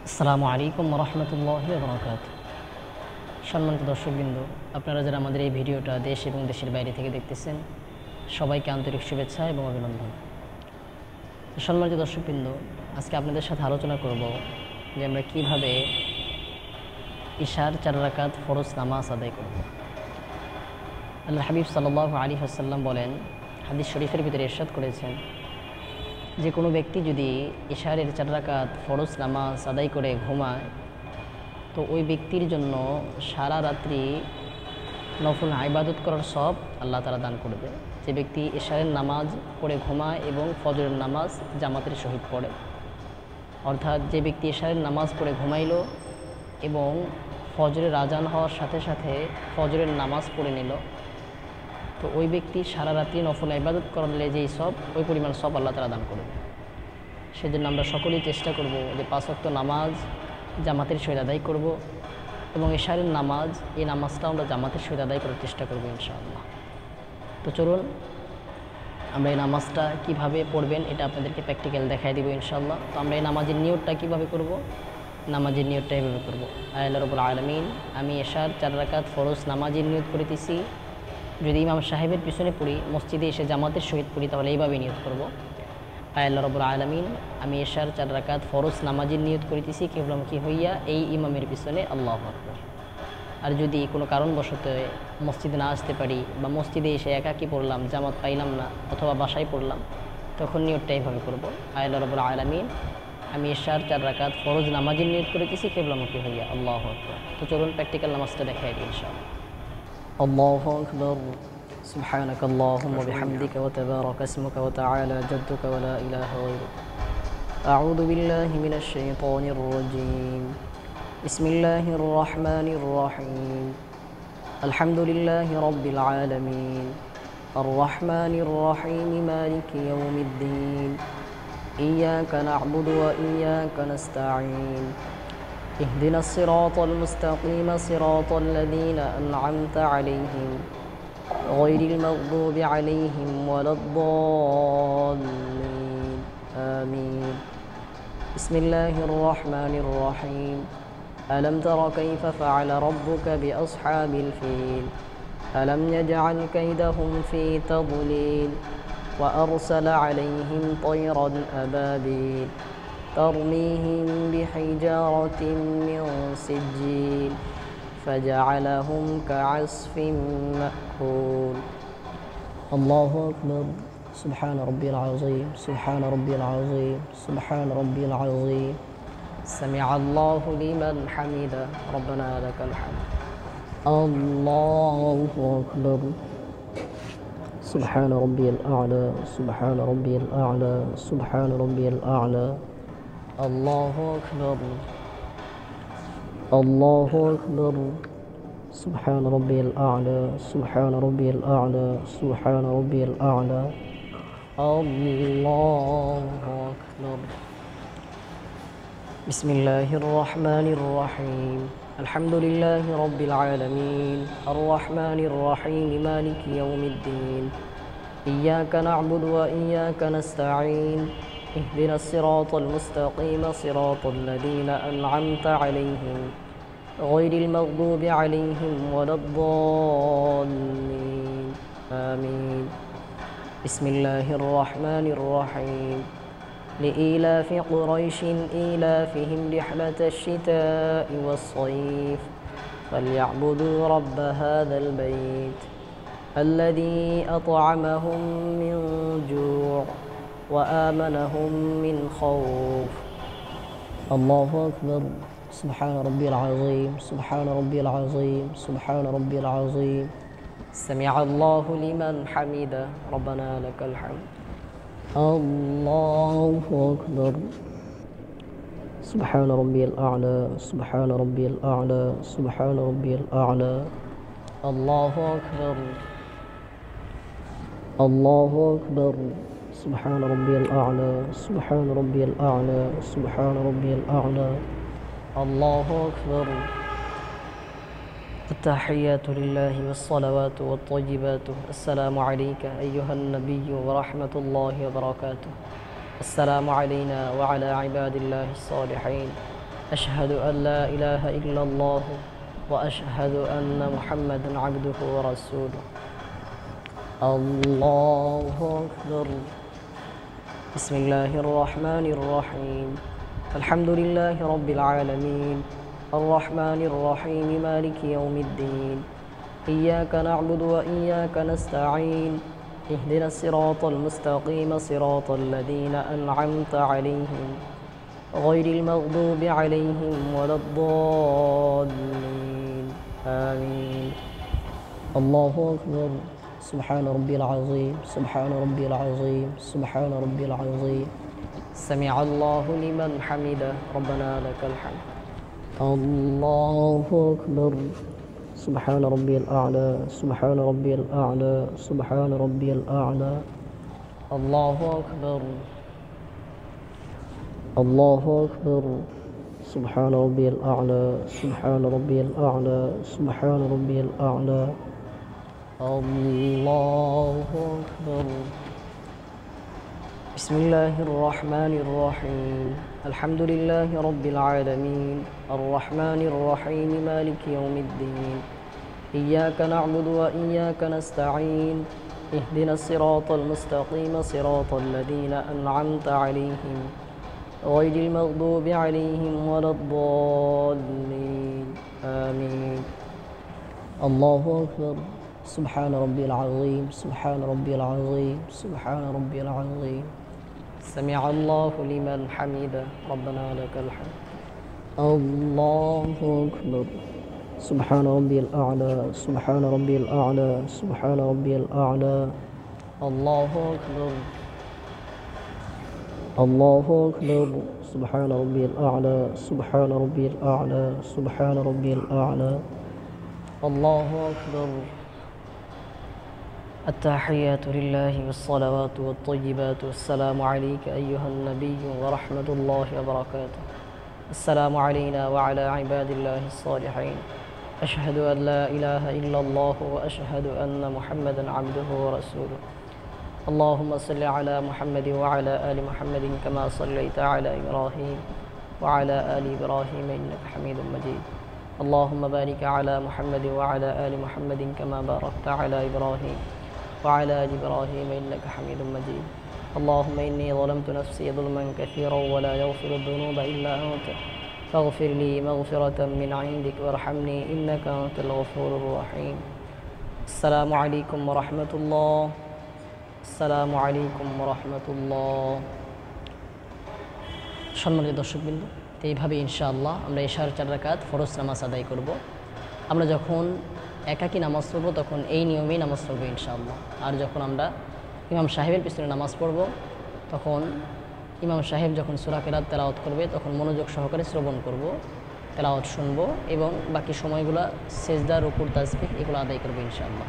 আসসালামু আলাইকুম রহমতুল্লাহি ওয়া বারাকাতুহু। সম্মানিত দর্শকবৃন্দ, আপনারা যারা আমাদের এই ভিডিওটা দেশ এবং দেশের বাইরে থেকে দেখতেছেন, সবাইকে আন্তরিক শুভেচ্ছা এবং অভিনন্দন। সম্মানিত দর্শকবৃন্দ, আজকে আপনাদের সাথে আলোচনা করব যে আমরা কীভাবে ইশার 4 রাকাত ফরজ নামাজ আদায় করব। আল্লাহ হাবিব সাল্লাল্লাহু আলাইহি ওয়াসাল্লাম বলেন, হাদিস শরীফের ভিতরে ইরশাদ করেছেন, যে কোনো ব্যক্তি যদি ইশারের 4 রাকাত ফরজ নামাজ আদায় করে ঘুমায়, তো ওই ব্যক্তির জন্য সারা রাত্রি নফল ইবাদত করার সব আল্লাহ তাআলা দান করবে। যে ব্যক্তি ইশারের নামাজ পড়ে ঘুমায় এবং ফজরের নামাজ জামাতের সহিত পড়ে, অর্থাৎ যে ব্যক্তি ইশারের নামাজ পড়ে ঘুমাইল এবং ফজরের আজান হওয়ার সাথে সাথে ফজরের নামাজ পড়ে নিল, তো ওই ব্যক্তি সারা রাত্রি নফল ইবাদত করলে যেই সব, ওই পরিমাণ সব আল্লাহ তাআলা দান করবে। সেজন্য আমরা সকলেই চেষ্টা করব যে 5 ওয়াক্ত নামাজ জামাতের সহিত আদায় করব এবং ইশারের নামাজ, এই নামাজটা আমরা জামাতের সহিত আদায় করার চেষ্টা করব ইনশাআল্লাহ। তো চলুন আমরা এই নামাজটা কিভাবে পড়বেন এটা আপনাদেরকে প্র্যাকটিক্যাল দেখাই দিব ইনশাআল্লাহ। তো আমরা এই নামাজের নিয়তটা কিভাবে করব, নামাজের নিয়তটা এভাবে করব। আল্লাহ রাব্বুল আলামিন, আমি ইশার 4 রাকাত ফরজ নামাজের নিয়ত করিতেছি। যদি ইমাম সাহেবের পিছনে পড়ি, মসজিদে এসে জামাতের সহিত পড়ি, তাহলে এইভাবে নিয়ত করব। আল্লাহ রাব্বুল আলামিন, আমি ইশার 4 রাকাত ফরজ নামাজের নিয়ত করিতেছি কেবলামুখী হইয়া এই ইমামের পিছনে আল্লাহু আকবার। আর যদি কোনো কারণবশত মসজিদে না আসতে পারি বা মসজিদে এসে একাকী পড়লাম, জামাত পাইলাম না, অথবা বাসায় পড়লাম, তখন নিয়তটা এইভাবে করব। আল্লাহ রাব্বুল আলামিন, আমি ইশার 4 রাকাত ফরজ নামাজের নিয়ত করিতেছি কেবলামুখী হইয়া আল্লাহু আকবার। তো চলুন প্র্যাকটিক্যাল নামাজটা দেখাই দিই ইনশাআল্লাহ। আল্লাহু আকবার। سبحانك اللهم وبحمدك وتبارك اسمك وتعالى جدك ولا إله غيرك. أعوذ بالله من الشيطان الرجيم. بسم الله الرحمن الرحيم. الحمد لله رب العالمين الرحمن الرحيم مالك يوم الدين إياك نعبد وإياك نستعين اهدنا الصراط المستقيم صراط الذين أنعمت عليهم غير المغضوب عليهم ولا الضالين آمين. بسم الله الرحمن الرحيم. ألم تر كيف فعل ربك بأصحاب الفيل ألم يجعل كيدهم في تضليل وأرسل عليهم طيرا أبابيل ترميهم بحجارة من سجيل فجعلهم كعصف مأكول. الله أكبر. سبحان ربي العظيم سبحان ربي العظيم سبحان ربي العظيم. سمع الله لمن حمده ربنا لك الحمد. الله أكبر. سبحان ربي الأعلى سبحان ربي الأعلى سبحان ربي الأعلى. الله أكبر. الله أكبر. سبحان ربي الأعلى سبحان ربي الأعلى سبحان ربي الأعلى. الله أكبر. بسم الله الرحمن الرحيم. الحمد لله رب العالمين الرحمن الرحيم مالك يوم الدين إياك نعبد وإياك نستعين اهدنا الصراط المستقيم صراط الذين أنعمت عليهم غير المغضوب عليهم ولا الضالين آمين. بسم الله الرحمن الرحيم. لإيلاف قريش إيلافهم رحلة الشتاء والصيف فليعبدوا رب هذا البيت الذي أطعمهم من جوع وآمنهم من خوف. الله أكبر. سبحان ربي العظيم سبحان ربي العظيم سبحان ربي العظيم. سمع الله لمن حمده ربنا لك الحمد. الله أكبر. سبحان ربي الأعلى سبحان ربي الأعلى سبحان ربي الأعلى. الله أكبر. الله أكبر. سبحان ربي الأعلى سبحان ربي الأعلى سبحان ربي الأعلى. الله أكبر. التحيات لله والصلوات والطيبات. السلام عليك أيها النبي ورحمة الله وبركاته. السلام علينا وعلى عباد الله الصالحين أشهد أن لا إله إلا الله وأشهد أن محمدا عبده ورسوله الله أكبر بسم الله الرحمن الرحيم الحمد لله رب العالمين الرحمن الرحيم مالك يوم الدين إياك نعبد وإياك نستعين اهدنا الصراط المستقيم صراط الذين أنعمت عليهم غير المغضوب عليهم ولا الضالين آمين الله أكبر سبحان ربي العظيم سبحان ربي العظيم سبحان ربي العظيم سمع الله لمن حمده ربنا لك الحمد الله أكبر سبحان ربي الأعلى سبحان ربي الأعلى سبحان ربي الأعلى الله أكبر الله أكبر سبحان ربي الأعلى سبحان ربي الأعلى سبحان ربي الأعلى الله أكبر بسم الله الرحمن الرحيم الحمد لله رب العالمين الرحمن الرحيم مالك يوم الدين إياك نعبد وإياك نستعين اهدنا الصراط المستقيم صراط الذين أنعمت عليهم غير المغضوب عليهم ولا الضالين آمين الله أكبر سبحان ربي العظيم سبحان ربي العظيم سبحان ربي العظيم سمع الله لمن حمده ربنا لك الحمد الله أكبر سبحان ربي الأعلى سبحان ربي الأعلى سبحان ربي الأعلى الله أكبر الله أكبر سبحان ربي الأعلى سبحان ربي الأعلى سبحان ربي الأعلى الله أكبر التحيات لله والصلوات والطيبات والسلام عليك أيها النبي ورحمة الله وبركاته السلام علينا وعلى عباد الله الصالحين أشهد أن لا إله إلا الله وأشهد أن محمدا عبده ورسوله اللهم صل على محمد وعلى آل محمد كما صليت على إبراهيم وعلى آل إبراهيم إنك حميد مجيد اللهم بارك على محمد وعلى آل محمد كما باركت على إبراهيم وعلى آل إبراهيم إنك حميد مجيد اللهم إني ظلمت نفسي ظلما كثيرا ولا يغفر الذنوب إلا أنت فاغفر لي مغفرة من عندك وارحمني إنك أنت الغفور الرحيم السلام عليكم ورحمة الله السلام عليكم ورحمة الله সম্মানিত দর্শকবৃন্দ, এইভাবে ইনশাআল্লাহ আমরা ইশার 4 রাকাত ফরজ নামাজ আদায় করব। আমরা যখন একাকী নামাজ পড়ব তখন এই নিয়মেই নামাজ পড়ব ইনশাআল্লাহ। আর যখন আমরা ইমাম সাহেবের পিছনে নামাজ পড়ব তখন ইমাম সাহেব যখন সূরা কিরাত তেলাওয়াত করবে তখন মনোযোগ সহকারে শ্রবণ করব, তেলাওয়াত শুনব এবং বাকি সময়গুলো সেজদা, রুকুর, তাসবিহ এগুলো আদায় করব ইনশাআল্লাহ।